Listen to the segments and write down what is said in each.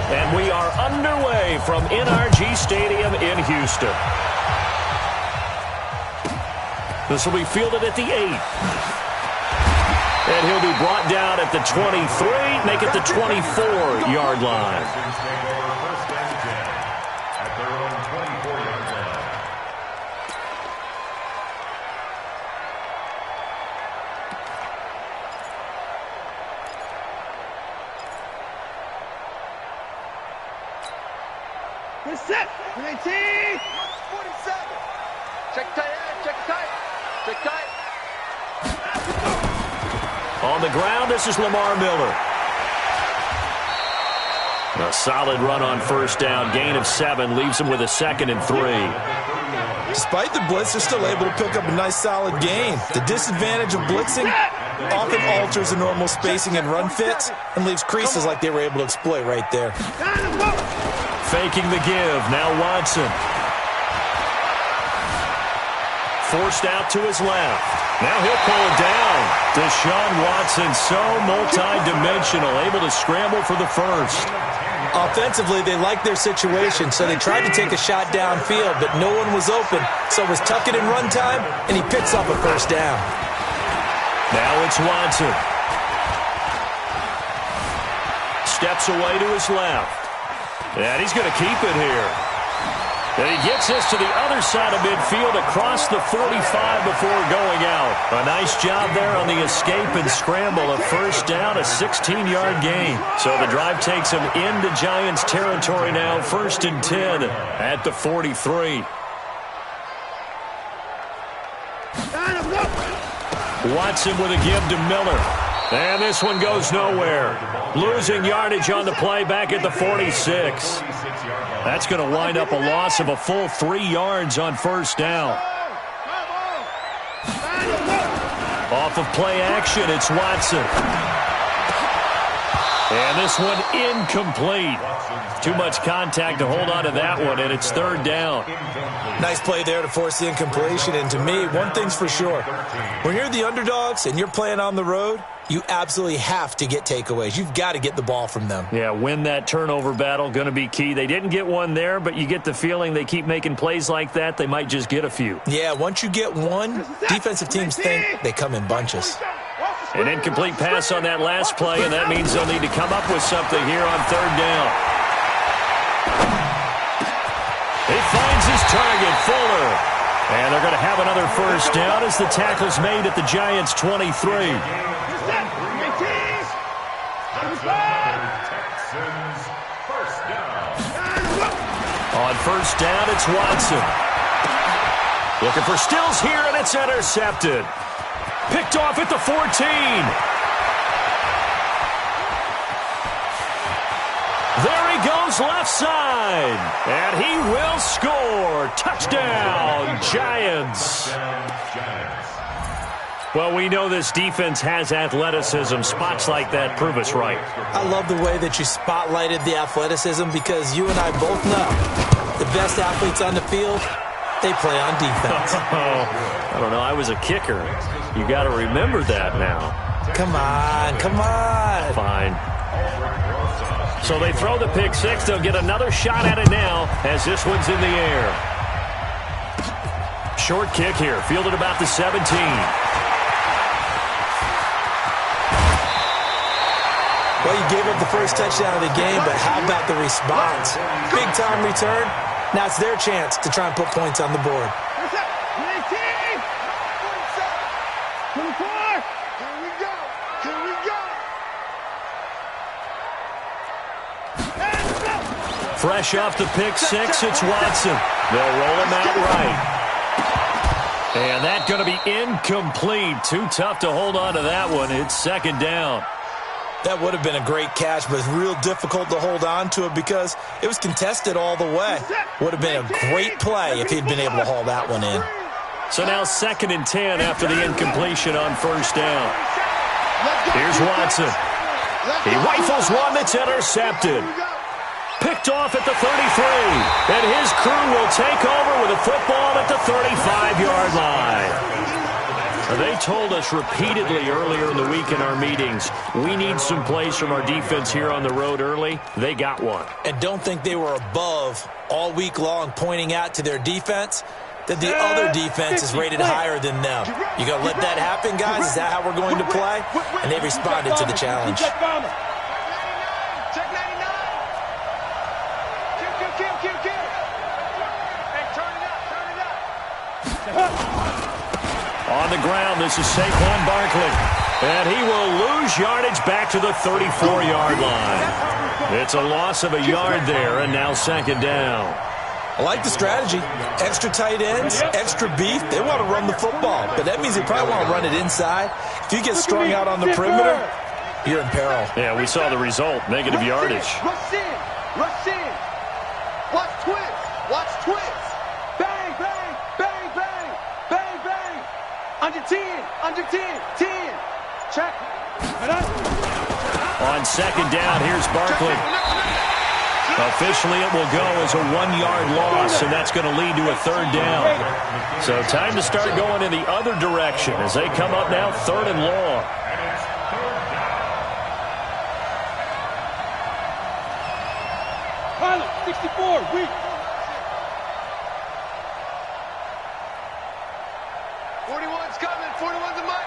And we are underway from NRG Stadium in Houston. This will be fielded at the 8. And he'll be brought down at the 23, make it the 24-yard line. Set. 19. 47. Check tight. Check tight. Check tight. On the ground, this is Lamar Miller. A solid run on first down. Gain of 7 leaves him with a 2nd and 3. Despite the blitz, they're still able to pick up a nice solid gain. The disadvantage of blitzing often alters the normal spacing and run fits and leaves creases like they were able to exploit right there. Faking the give. Now Watson. Forced out to his left. Now he'll pull it down. Deshaun Watson, so multi-dimensional, able to scramble for the first. Offensively, they liked their situation, so they tried to take a shot downfield, but no one was open. So it was tuck it in run time, and he picks up a first down. Now it's Watson. Steps away to his left. And he's going to keep it here. And he gets this to the other side of midfield across the 45 before going out. A nice job there on the escape and scramble. A first down, a 16-yard gain. So the drive takes him into Giants territory now. 1st and 10 at the 43. Watson with a give to Miller. And this one goes nowhere. Losing yardage on the play back at the 46. That's going to wind up a loss of a full 3 yards on first down. Off of play action, it's Watson. And this one incomplete. Too much contact to hold on to that one, and it's 3rd down. Nice play there to force the incompletion. And to me, one thing's for sure. When you're the underdogs and you're playing on the road, you absolutely have to get takeaways. You've got to get the ball from them. Yeah, win that turnover battle, going to be key. They didn't get one there, but you get the feeling they keep making plays like that, they might just get a few. Yeah, once you get one, defensive teams think they come in bunches. An incomplete pass on that last play, and that means they'll need to come up with something here on 3rd down. He finds his target, Fuller. And they're going to have another first down as the tackle's made at the Giants' 23. On first down, it's Watson. Looking for Stills here, and it's intercepted. Picked off at the 14. There he goes left side. And he will score. Touchdown, Giants. Well, we know this defense has athleticism. Spots like that prove us right. I love the way that you spotlighted the athleticism because you and I both know the best athletes on the field, they play on defense. I don't know. I was a kicker. You got to remember that now. Come on, come on. Fine. So they throw the pick six. They'll get another shot at it now as this one's in the air. Short kick here, fielded about the 17. Well, you gave up the first touchdown of the game, but how about the response? Big-time return. Now it's their chance to try and put points on the board. Fresh off the pick six, it's Watson. They'll roll him out right. And that's going to be incomplete. Too tough to hold on to that one. It's 2nd down. That would have been a great catch, but it's real difficult to hold on to it because it was contested all the way. Would have been a great play if he'd been able to haul that one in. So now 2nd and 10 after the incompletion on first down. Here's Watson. He rifles one that's intercepted. Picked off at the 33. And his crew will take over with a football at the 35-yard line. They told us repeatedly earlier in the week in our meetings, we need some plays from our defense here on the road early. They got one. And don't think they were above all week long pointing out to their defense that the other defense is rated higher than them. You going to let that happen, guys? Is that how we're going to play? And they responded to the challenge. Check 99. Kill. Hey, turn it up. On the ground, this is Saquon Barkley. And he will lose yardage back to the 34-yard line. It's a loss of a yard there, and now second down. I like the strategy. Extra tight ends, extra beef. They want to run the football, but that means they probably want to run it inside. If you get strung out on the perimeter, you're in peril. Yeah, we saw the result, negative yardage. Rush in. Watch twist. Bang. Under 10. 10. Check. On second down, here's Barkley. Officially, it will go as a 1-yard loss, and that's going to lead to a third down. So time to start going in the other direction as they come up now, third and long. Pilot, 64, weak. 41's coming. 41's a mic.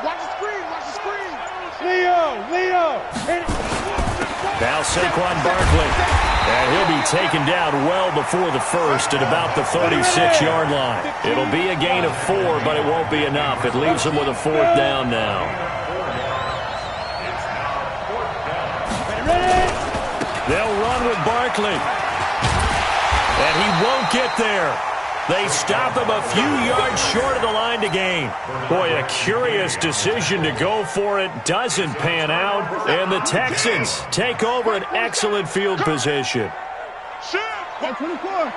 Watch the screen. Leo. Now Saquon Barkley. And he'll be taken down well before the first at about the 36-yard line. It'll be a gain of 4, but it won't be enough. It leaves him with a fourth down now. They'll run with Barkley. And he won't get there. They stop him a few yards short of the line to gain. Boy, a curious decision to go for it. Doesn't pan out. And the Texans take over an excellent field position. Hey, 24.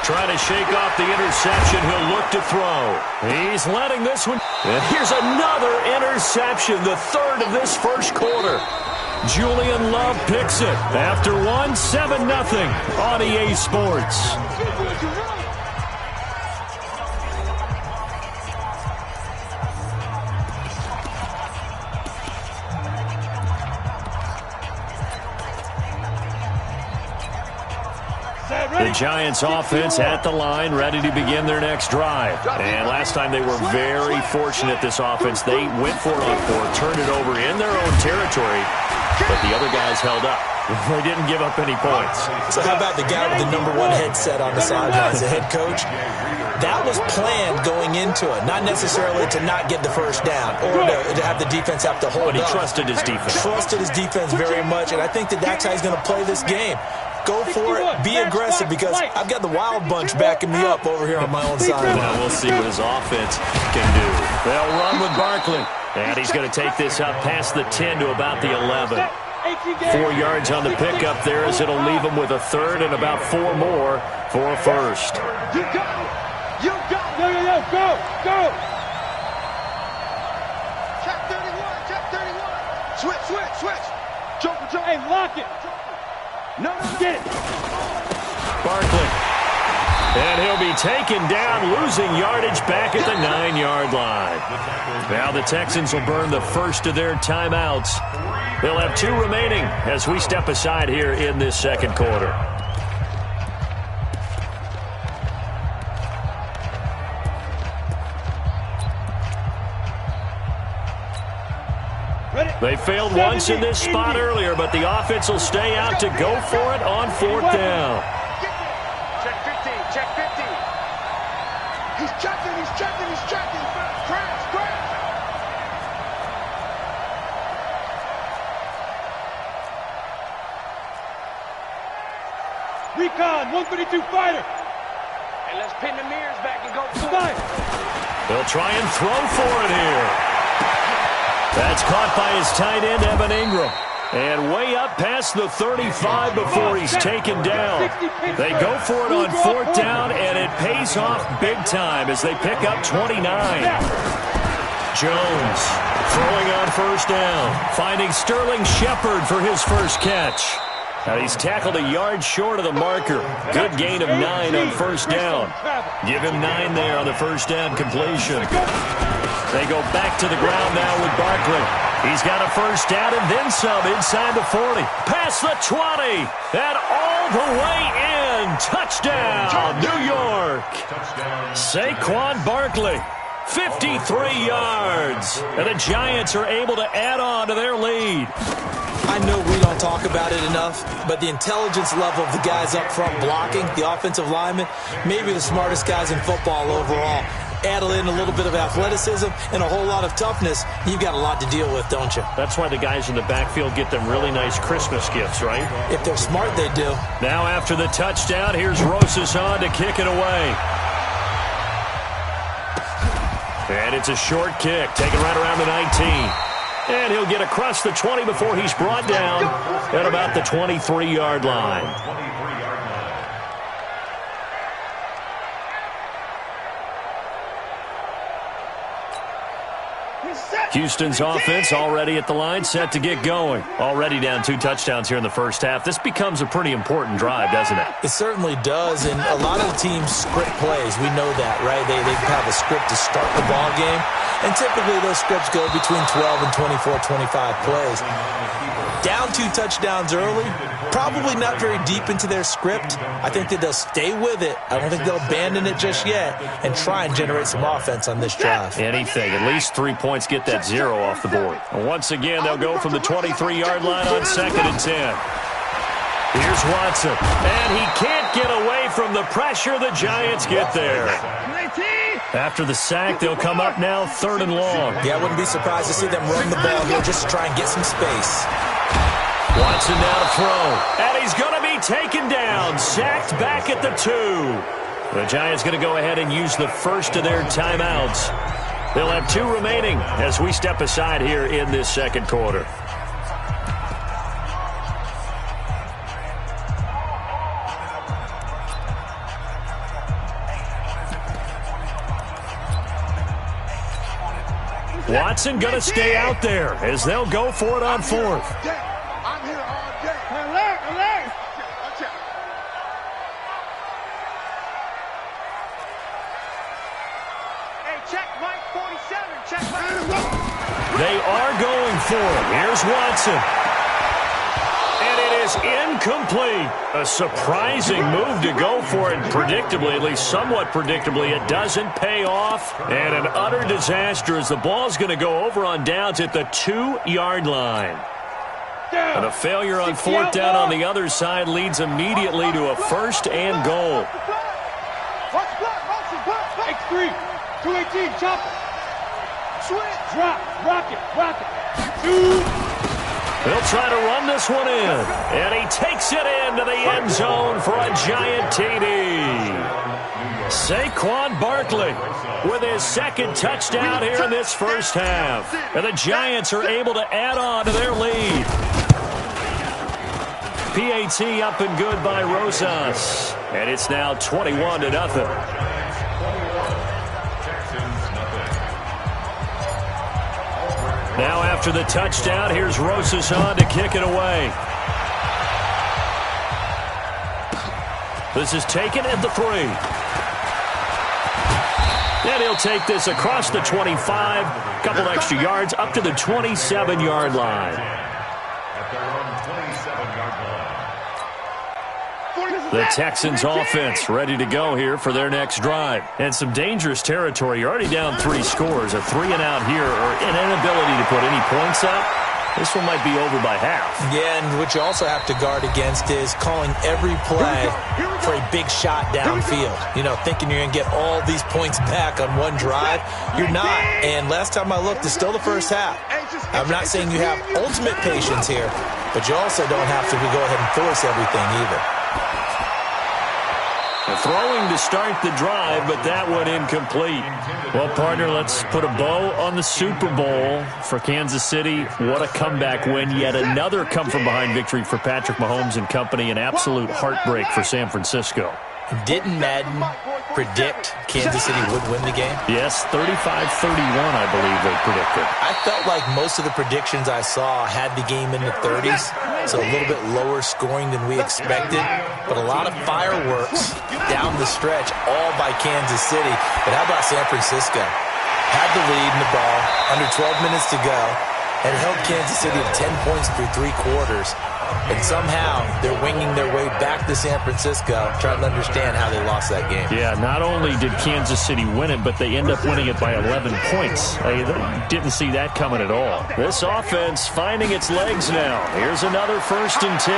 Trying to shake off the interception. He'll look to throw. He's letting this one. And here's another interception, the third of this first quarter. Julian Love picks it. After 7-0 on EA Sports. The Giants offense at the line, ready to begin their next drive. And last time they were very fortunate, this offense. They went for it on 4, turned it over in their own territory, but the other guys held up. They didn't give up any points. So how about the guy with the #1 headset on the sidelines, the head coach? That was planned going into it, not necessarily to not get the first down or to have the defense have to hold But he up. trusted his defense. Trusted his defense very much, and I think that's how he's going to play this game. Go for it. Be aggressive, because I've got the Wild Bunch backing me up over here on my own side. Now we'll see what his offense can do. They'll run with Barkley. And he's going to take this up past the 10 to about the 11. 4 yards on the pickup there, as it'll leave him with a third and about 4 more for a first. You got it. Go. Check 31. Switch. Joker. Hey, lock it. No. Get it. Barkley. And he'll be taken down, losing yardage back at the 9-yard line. Now the Texans will burn the first of their timeouts. They'll have 2 remaining as we step aside here in this second quarter. They failed once in this spot earlier, but the offense will stay out to go for it on 4th down. Check 15. He's checking. Crash. Recon, 132 fighter. And let's pin the mirrors back and go for it. They'll try and throw for it here. That's caught by his tight end, Evan Ingram. And way up past the 35 before he's taken down. They go for it on 4th down, and it pays off big time as they pick up 29. Jones throwing on 1st down, finding Sterling Shepard for his first catch. Now he's tackled a yard short of the marker. Good gain of 9 on first down. Give him 9 there on the first down completion. They go back to the ground now with Barkley. He's got a first down and then some inside the 40. Past the 20. And all the way in. Touchdown, New York. Saquon Barkley. 53 yards. And the Giants are able to add on to their lead. I know we don't talk about it enough, but the intelligence level of the guys up front blocking, the offensive linemen, maybe the smartest guys in football overall. Add in a little bit of athleticism and a whole lot of toughness, you've got a lot to deal with, don't you? That's why the guys in the backfield get them really nice Christmas gifts, right? If they're smart, they do. Now after the touchdown, here's Rosas on to kick it away. And it's a short kick, taken right around the 19. And he'll get across the 20 before he's brought down at about the 23-yard line. Houston's offense already at the line, set to get going. Already down 2 touchdowns here in the first half. This becomes a pretty important drive, doesn't it? It certainly does, and a lot of the teams script plays. We know that, right? They have a script to start the ball game, and typically those scripts go between 12 and 24, 25 plays. Down 2 touchdowns early, probably not very deep into their script. I think that they'll stay with it. I don't think they'll abandon it just yet and try and generate some offense on this drive. Anything. At least 3 points, get that 0 off the board. And once again, they'll go from the 23-yard line on 2nd and 10. Here's Watson. And he can't get away from the pressure. The Giants get there. After the sack, they'll come up now 3rd and long. Yeah, I wouldn't be surprised to see them run the ball here just to try and get some space. Watson now to throw. And he's going to be taken down. Sacked back at the 2. The Giants going to go ahead and use the first of their timeouts. They'll have 2 remaining as we step aside here in this second quarter. Watson going to stay out there as they'll go for it on 4th. I'm here all day. Alert. Hey, check Mike 47. Check Mike. They are going for it. Here's Watson. And it is incomplete. A surprising move to go for it. Predictably, at least somewhat predictably, it doesn't pay off. And an utter disaster as the ball's going to go over on downs at the 2-yard line. And a failure on 4th down on the other side leads immediately to a 1st and goal. X3, 218, chop it. Switch, drop, rock it. 2. He'll try to run this one in. And he takes it into the end zone for a Giant TD. Saquon Barkley with his 2nd touchdown here in this first half. And the Giants are able to add on to their lead. PAT up and good by Rosas. And it's now 21-0. Now after the touchdown, here's Rosas on to kick it away. This is taken at the 3. And he'll take this across the 25, couple extra yards up to the 27-yard line. The Texans offense ready to go here for their next drive. And some dangerous territory. You're already down 3 scores. A 3-and-out here or an inability to put any points up. This one might be over by half. Yeah, and what you also have to guard against is calling every play for a big shot downfield. You know, thinking you're going to get all these points back on one drive. You're not. And last time I looked, it's still the first half. I'm not saying you have ultimate patience here, but you also don't have to go ahead and force everything either. Throwing to start the drive, but that one incomplete. Well, partner, let's put a bow on the Super Bowl for Kansas City. What a comeback win. Yet another come-from-behind victory for Patrick Mahomes and company. An absolute heartbreak for San Francisco. Didn't Madden predict Kansas City would win the game? Yes, 35-31, I believe they predicted. I felt like most of the predictions I saw had the game in the 30s, so a little bit lower scoring than we expected, but a lot of fireworks down the stretch, all by Kansas City. But how about San Francisco? Had the lead in the ball, under 12 minutes to go, and held Kansas City to 10 points through 3 quarters. And somehow they're winging their way back to San Francisco, trying to understand how they lost that game. Yeah, not only did Kansas City win it, but they end up winning it by 11 points. They didn't see that coming at all. This offense finding its legs now. Here's another 1st and 10.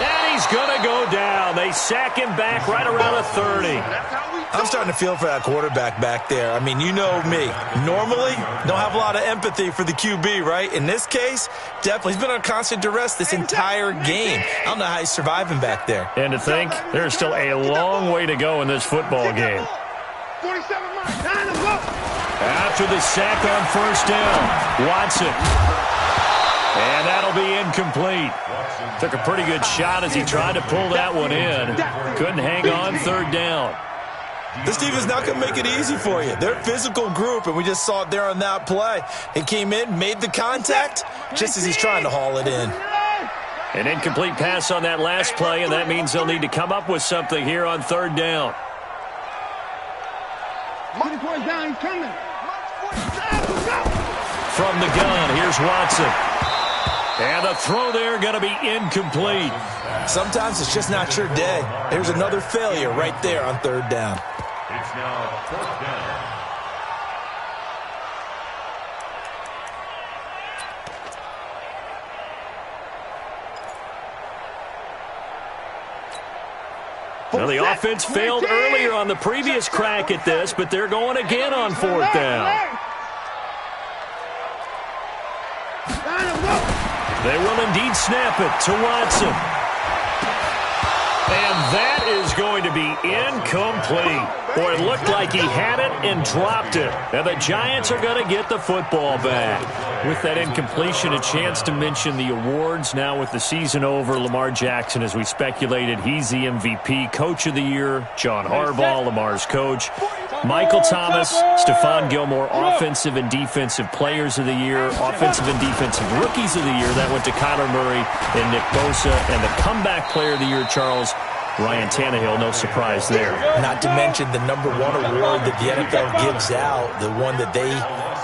And he's going to go down. They sack him back right around a 30. I'm starting to feel for that quarterback back there. I mean, you know me. Normally, don't have a lot of empathy for the QB, right? In this case, definitely. He's been on constant duress this entire game. I don't know how he's surviving back there. And to think, there's still a long way to go in this football game. After the sack on 1st down, Watson. And that'll be incomplete. Took a pretty good shot as he tried to pull that one in. Couldn't hang on 3rd down. This team is not going to make it easy for you. They're a physical group, and we just saw it there on that play. He came in, made the contact, just as he's trying to haul it in. An incomplete pass on that last play, and that means they'll need to come up with something here on 3rd down. Down, he's coming. From the gun, here's Watson. And the throw there going to be incomplete. Sometimes it's just not your day. There's another failure right there on 3rd down. It's now 4th down. Now, the offense failed earlier on the previous crack at this, but they're going again on 4th down. They will indeed snap it to Watson. And that is going to be incomplete. Boy, it looked like he had it and dropped it. And the Giants are going to get the football back. With that incompletion, a chance to mention the awards. Now with the season over, Lamar Jackson, as we speculated, he's the MVP, Coach of the Year. John Harbaugh, Lamar's coach. Michael Thomas, Stephon Gilmore, Offensive and Defensive Players of the Year. Offensive and Defensive Rookies of the Year. That went to Kyler Murray and Nick Bosa. And the Comeback Player of the Year, Charles, Ryan Tannehill, no surprise there. Not to mention the #1 award that the NFL gives out, the one that they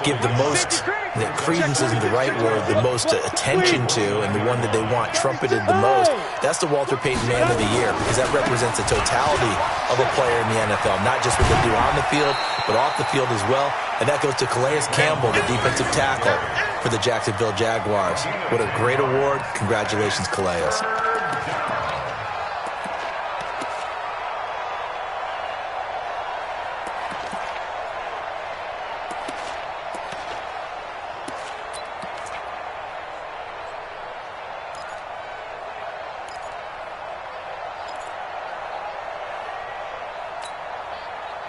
give the most, that credence isn't the right word, the most attention to, and the one that they want trumpeted the most. That's the Walter Payton Man of the Year, because that represents the totality of a player in the NFL, not just what they do on the field, but off the field as well. And that goes to Calais Campbell, the defensive tackle for the Jacksonville Jaguars. What a great award. Congratulations, Calais.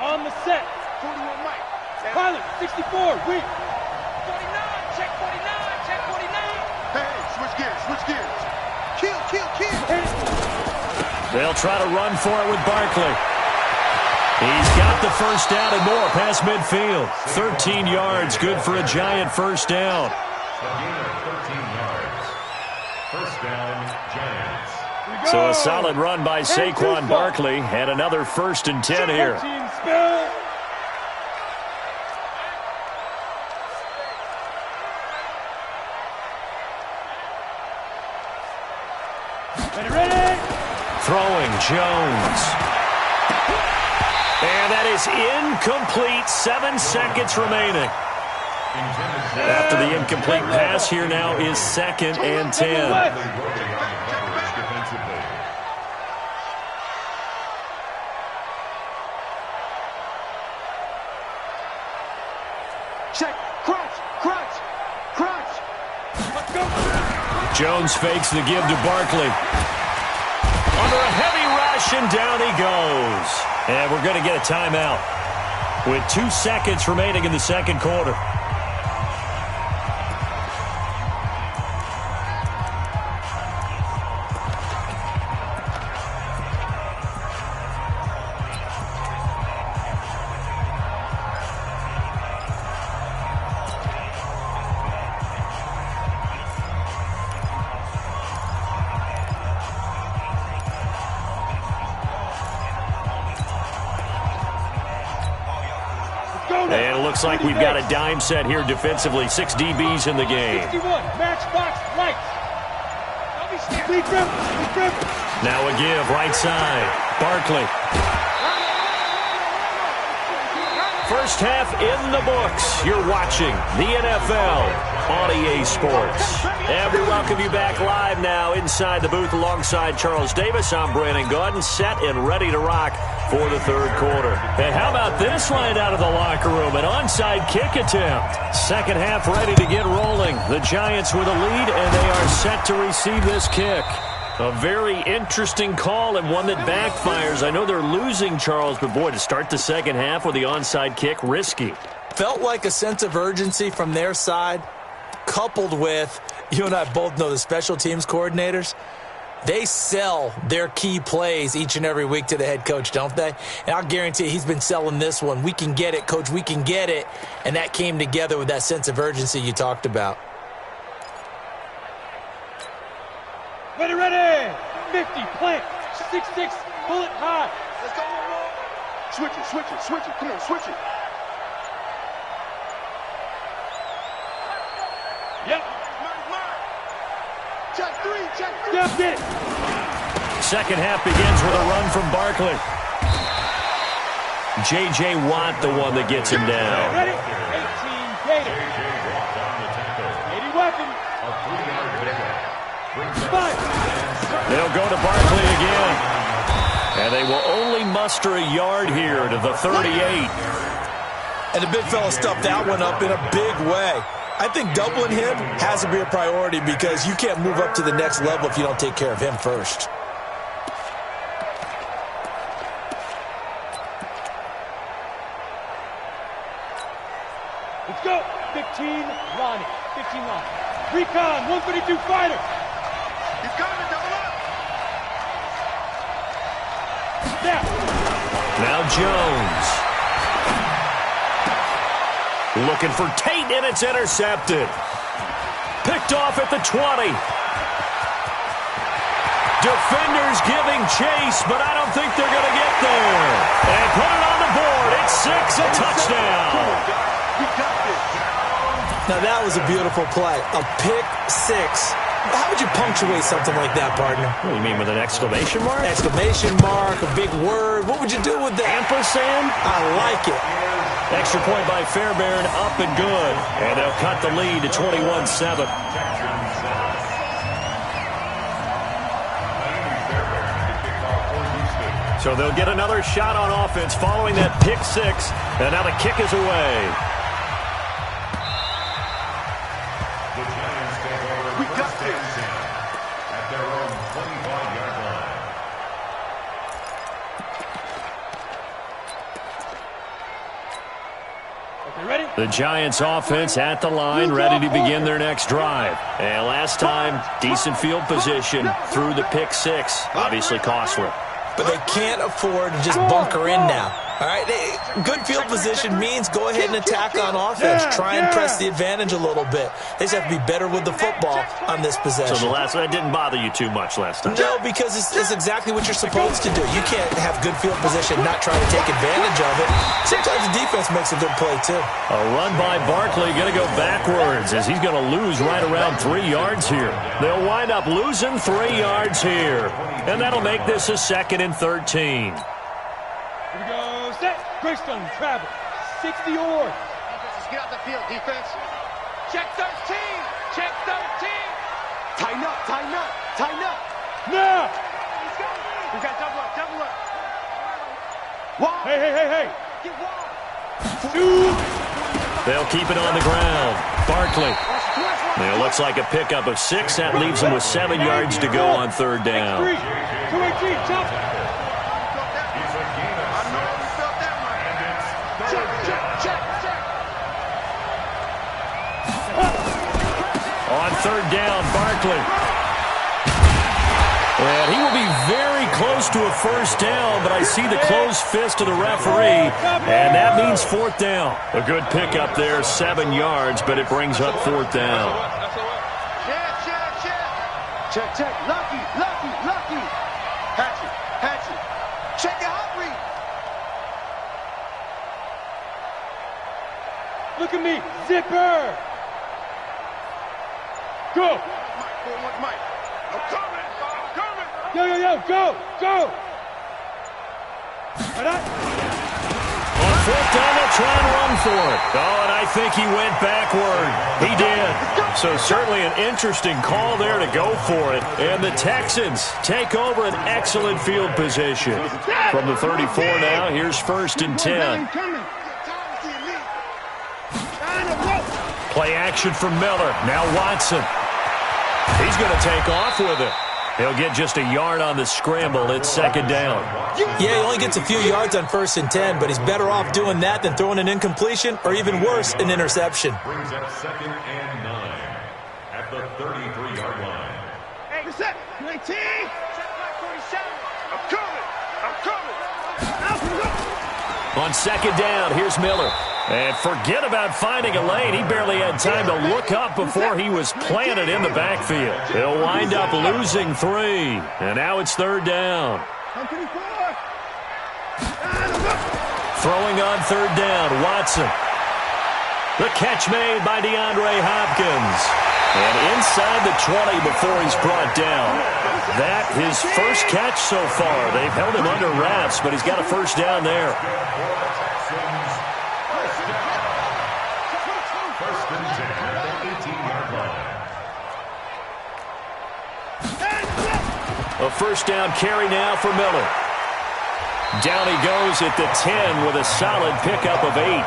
On the set. 41 Mike. Pilot, 64, win. 49, check 49, check 49. Hey, switch gears. Kill. They'll try to run for it with Barkley. He's got the 1st down and more past midfield. 13 yards, good for a Giant 1st down. 13 yards. 1st down, Giants. So a solid run by Saquon Barkley, and another 1st and 10 here. Ready? Throwing Jones. And that is incomplete. 7 seconds remaining. After the incomplete pass, here now is 2nd and 10. Check, crunch. Let's go. Jones fakes the give to Barkley. Under a heavy rush, and down he goes. And we're going to get a timeout with 2 seconds remaining in the 2nd quarter. like we've got a dime set here defensively. 6 DBs in the game. 61, matchbox, lights. Now a give, right side. Barkley. First half in the books. You're watching the NFL on EA Sports. And we welcome you back live now inside the booth alongside Charles Davis. I'm Brandon Gaudin, set and ready to rock for the third quarter. And how about this line out of the locker room? An onside kick attempt. Second half ready to get rolling. The Giants with a lead, and they are set to receive this kick. A very interesting call and one that backfires. I know they're losing, Charles, but boy, to start the second half with the onside kick, risky. Felt like a sense of urgency from their side, coupled with, you and I both know the special teams coordinators, they sell their key plays each and every week to the head coach, don't they? And I'll guarantee he's been selling this one. We can get it, coach, we can get it. And that came together with that sense of urgency you talked about. Ready, 50, plant, 6-6, bullet high. Let's go. Switch it, come on, switch it. Yep. Check three. Yep, get it. Second half begins with a run from Barkley. J.J. Watt, the one that gets him down. Ready? 18, Gator. 80 weapon. They'll go to Barkley again. And they will only muster a yard here to the 38. And the big fella stuffed that one up in a big way. I think doubling him has to be a priority because you can't move up to the next level if you don't take care of him first. Let's go. 15, Ronnie. Recon, 132 fighter. He's coming, double up. Now Jones. Looking for Tate, and it's intercepted. Picked off at the 20. Defenders giving chase, but I don't think they're going to get there. And put it on the board. It's 6, a touchdown. Now that was a beautiful play. A pick 6. How would you punctuate something like that, partner? What do you mean, with an exclamation mark? Exclamation mark, a big word. What would you do with that? Ampersand? I like it. Extra point by Fairbairn, up and good. And they'll cut the lead to 21-7. So they'll get another shot on offense following that pick 6. And now the kick is away. We got this at their own 25-yard line. Okay, ready? The Giants offense at the line, ready to begin their next drive. And last time, decent field position through the pick 6. Obviously costly. But they can't afford to just bunker in now. All right, good field position means go ahead and attack on offense. Try and press the advantage a little bit. They just have to be better with the football on this possession. So the last one didn't bother you too much last time? No, because it's exactly what you're supposed to do. You can't have good field position, not try to take advantage of it. Sometimes the defense makes a good play, too. A run by Barkley, going to go backwards as he's going to lose right around 3 yards here. They'll wind up losing 3 yards here. And that'll make this a 2nd and 13. Here we go. Set. Greystone travel. 60 or. Just get out the field, defense. Check 13. Check 13. Tighten up. Now. We got double up. One. Hey. Get one. Two. They'll keep it on the ground. Barkley. It looks like a pickup of 6. That leaves them with 7 yards to go on third down. 218, chop. On third down, Barkley. And he will be very close to a first down, but I see the closed fist of the referee, and that means 4th down. A good pickup there, 7 yards, but it brings up 4th down. Check. Lucky. Hatchet. Check it, hot read. Look at me. Zipper. Go. Mike. I'm coming. Yo, go. Right on. On fourth down, they'll try and run for it. Oh, and I think he went backward. He did. So certainly an interesting call there to go for it. And the Texans take over an excellent field position. From the 34 now, here's 1st and 10. Play action from Miller. Now Watson. He's going to take off with it. He'll get just a yard on the scramble. It's 2nd down. Yeah, he only gets a few yards on 1st and 10, but he's better off doing that than throwing an incompletion or even worse, an interception. Brings up 2nd and 9 at the 33-yard line. Hey, reset. 19. Check my 47. I'm coming. On 2nd down, here's Miller. And forget about finding a lane. He barely had time to look up before he was planted in the backfield. He'll wind up losing 3. And now it's 3rd down. Throwing on 3rd down, Watson. The catch made by DeAndre Hopkins. And inside the 20 before he's brought down. That his first catch so far. They've held him under wraps, but he's got a 1st down there. A 1st down carry now for Miller. Down he goes at the 10 with a solid pickup of 8.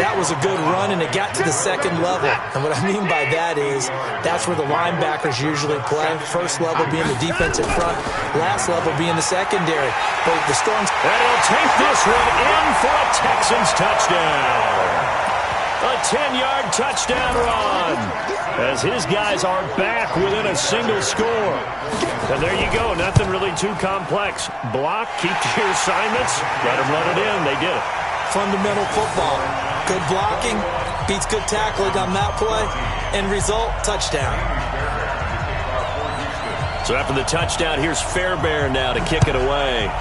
That was a good run, and it got to the 2nd level. And what I mean by that is that's where the linebackers usually play. 1st level being the defensive front, last level being the secondary. But the Storms... And he'll take this one in for a Texans touchdown. A 10-yard touchdown run as his guys are back within a single score. And there you go. Nothing really too complex. Block, keep to your assignments, let them run it in. They did it. Fundamental football. Good blocking, beats good tackling on that play. End result, touchdown. So after the touchdown, here's Fairbairn now to kick it away.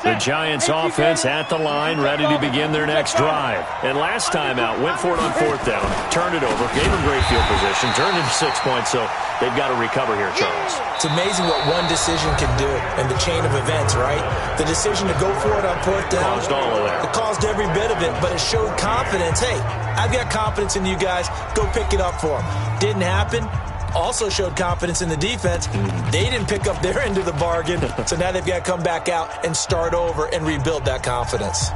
The Giants offense at the line, ready to begin their next drive. And last time out, went for it on 4th down, turned it over, gave them great field position, turned into 6 points, so they've got to recover here, Charles. It's amazing what one decision can do in the chain of events, right? The decision to go for it on 4th down. Caused all of that. It caused every bit of it, but it showed confidence. Hey, I've got confidence in you guys. Go pick it up for them. Didn't happen. Also showed confidence in the defense. They didn't pick up their end of the bargain, so now they've got to come back out and start over and rebuild that confidence.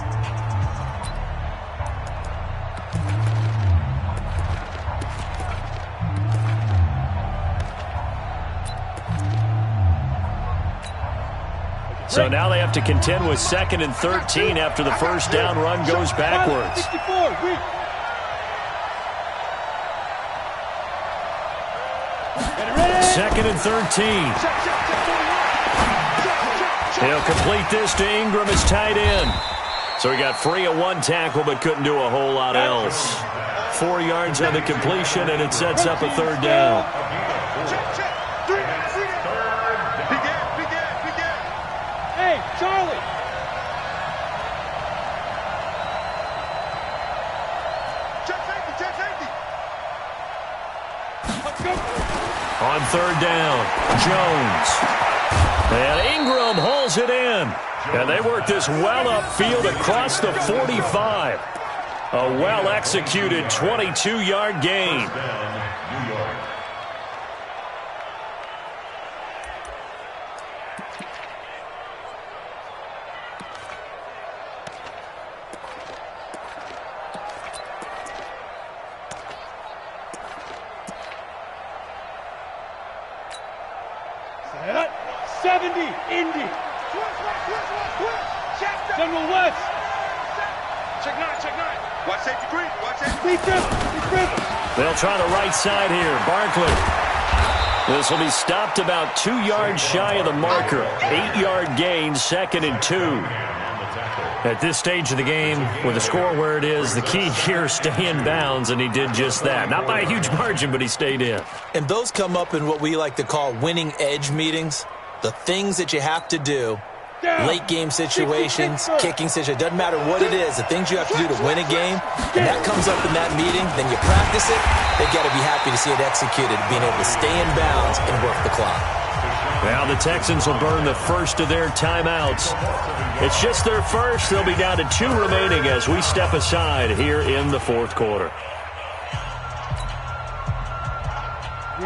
So now they have to contend with 2nd and 13 after the 1st down run goes backwards. 64, weak. 2nd and 13. He'll complete this to Ingram as tight end. So he got free of 1 tackle but couldn't do a whole lot else. 4 yards on the completion, and it sets up a 3rd down. Hey, Charlie. On 3rd down, Jones. And Ingram hauls it in. And they work this well upfield across the 45. A well-executed 22-yard gain. Set up. 70, Indy. General West. Check 9, check 9. Watch safety green. Watch safety green. They'll try the right side here. Barkley. This will be stopped about 2 yards shy of the marker. 8-yard gain, 2nd and 2. At this stage of the game, with the score where it is, the key here is stay in bounds, and he did just that. Not by a huge margin, but he stayed in. And those come up in what we like to call winning edge meetings. The things that you have to do, late game situations, kicking situations, doesn't matter what it is, the things you have to do to win a game, and that comes up in that meeting, then you practice it, they've got to be happy to see it executed, being able to stay in bounds and work the clock. Now the Texans will burn the first of their timeouts. It's just their first. They'll be down to 2 remaining as we step aside here in the 4th quarter.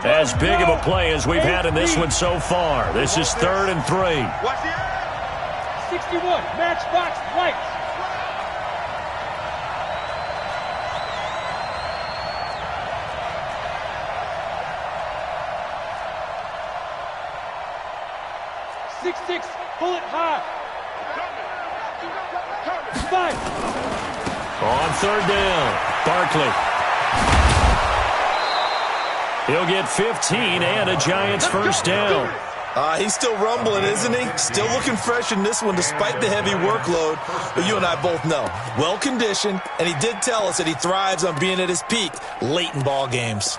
As big of a play as we've had in this one so far. This is 3rd and 3. 61, matchbox lights. Six, pull it high. 5. On 3rd down, Barkley. He'll get 15 and a Giants first down. He's still rumbling, isn't he? Still looking fresh in this one despite the heavy workload. But you and I both know, well-conditioned, and he did tell us that he thrives on being at his peak late in ball games.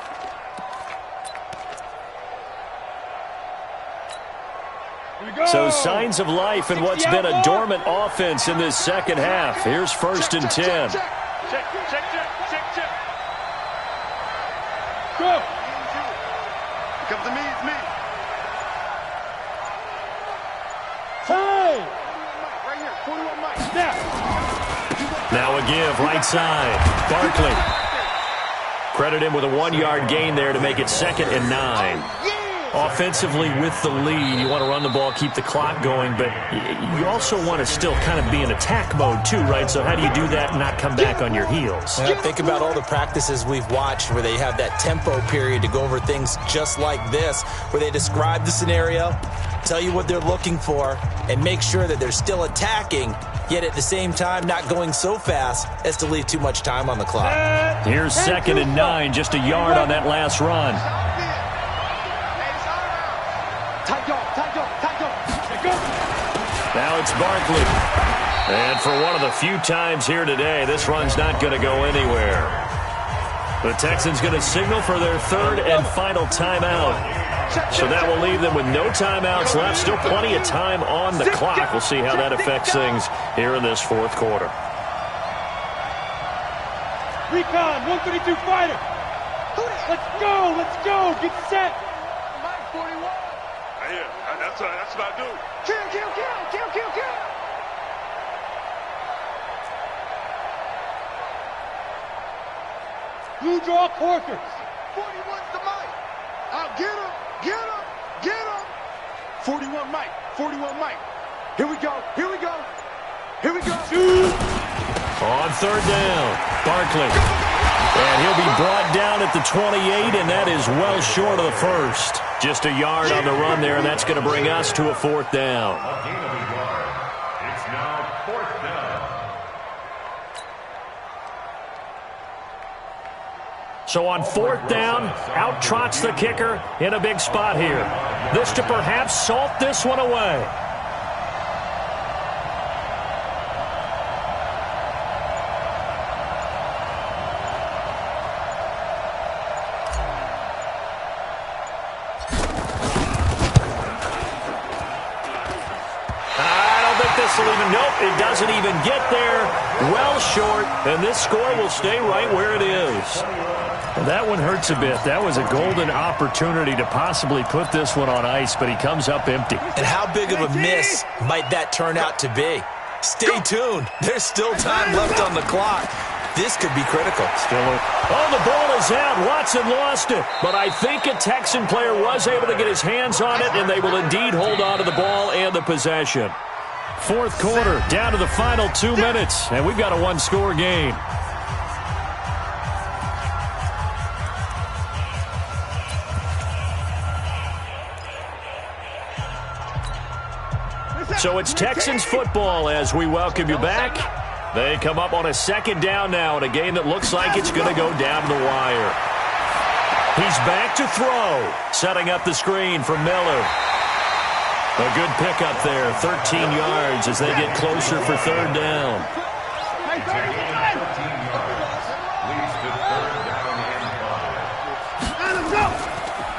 So signs of life in what's been a dormant offense in this second half. Here's 1st and 10. Check. Go. Come to me, it's me. Hey! Right here, 41 Mike. Snap. Now a give, right side. Barkley. Credit him with a 1-yard gain there to make it 2nd and 9. Offensively with the lead, you want to run the ball, keep the clock going, but you also want to still kind of be in attack mode too, right? So how do you do that and not come back on your heels? Yeah, think about all the practices we've watched where they have that tempo period to go over things just like this, where they describe the scenario, tell you what they're looking for, and make sure that they're still attacking, yet at the same time not going so fast as to leave too much time on the clock. Here's 2nd and 9, just a yard on that last run. Now it's Barkley. And for one of the few times here today, this run's not going to go anywhere. The Texans going to signal for their 3rd and final timeout. So that will leave them with no timeouts left. Still plenty of time on the clock. We'll see how that affects things here in this 4th quarter. Recon, 132 fighter. Let's go. Get set. Mike, 41. Yeah, that's what I do. Kill. Blue draw Corkers. 41's the Mike. I'll get him. 41 Mike. Here we go. Shoot. On 3rd down, Barkley. And he'll be brought down at the 28, and that is well short of the first. Just a yard on the run there, and that's going to bring us to a 4th down. It's now 4th down. So on 4th down, out trots the kicker in a big spot here. This to perhaps salt this one away. Nope, it doesn't even get there. Well short, and this score will stay right where it is. Well, that one hurts a bit. That was a golden opportunity to possibly put this one on ice, but he comes up empty. And how big of a miss might that turn out to be? Stay tuned. There's still time left on the clock. This could be critical. The ball is out. Watson lost it. But I think a Texan player was able to get his hands on it, and they will indeed hold on to the ball and the possession. 4th quarter, down to the final 2 minutes, and we've got a 1-score game. So it's Texans football as we welcome you back. They come up on a second down now in a game that looks like it's going to go down to the wire. He's back to throw, setting up the screen for Miller. A good pickup there, 13 yards as they get closer for third down.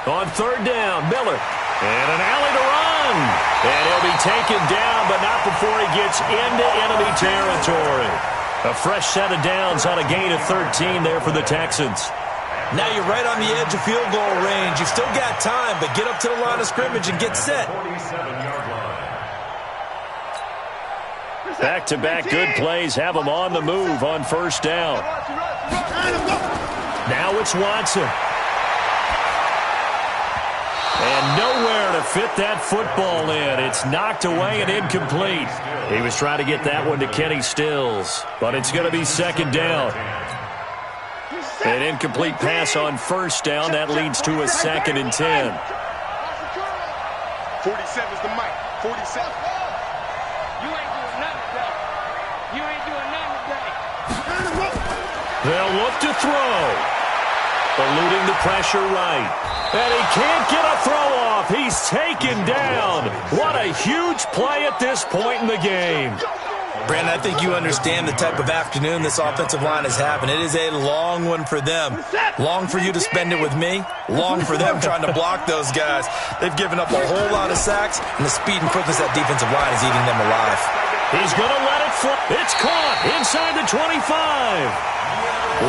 On third down, Miller. And an alley to run. And he'll be taken down, but not before he gets into enemy territory. A fresh set of downs on a gain of 13 there for the Texans. Now you're right on the edge of field goal range. You've still got time, but get up to the line of scrimmage and get set. Back-to-back good plays have them on the move on first down. Now it's Watson. And nowhere to fit that football in. It's knocked away and incomplete. He was trying to get that one to Kenny Stills, but it's going to be second down. An incomplete pass on first down. That leads to a 2nd and 10. 47's the mic. 47. You ain't doing nothing today. You ain't doing nothing today. They'll look to throw. Eluding the pressure right. And he can't get a throw off. He's taken down. What a huge play at this point in the game. Brandon, I think you understand the type of afternoon this offensive line is having. It is a long one for them. Long for you to spend it with me. Long for them trying to block those guys. They've given up a whole lot of sacks, and the speed and quickness of that defensive line is eating them alive. He's going to let it fly. It's caught inside the 25.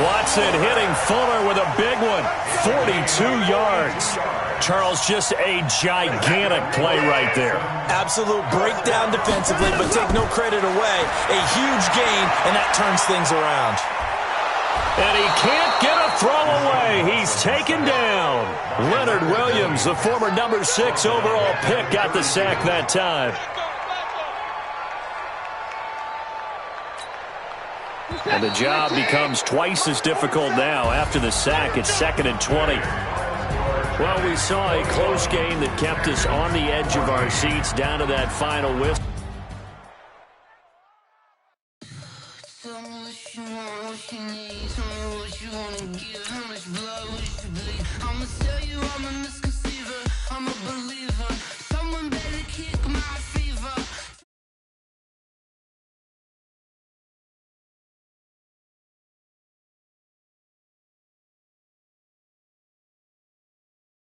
Watson hitting Fuller with a big one. 42 yards. Charles, just a gigantic play right there. Absolute breakdown defensively, but take no credit away. A huge gain, and that turns things around. And he can't get a throw away. He's taken down. Leonard Williams, the former number 6 overall pick, got the sack that time. And the job becomes twice as difficult now. After the sack, it's 2nd and 20. Well, we saw a close game that kept us on the edge of our seats down to that final whistle. Tell me what you want, what you need. Tell me what you want to give. How much blood, what you bleed. I'ma tell you I'm a misconceiver. I'm a believer.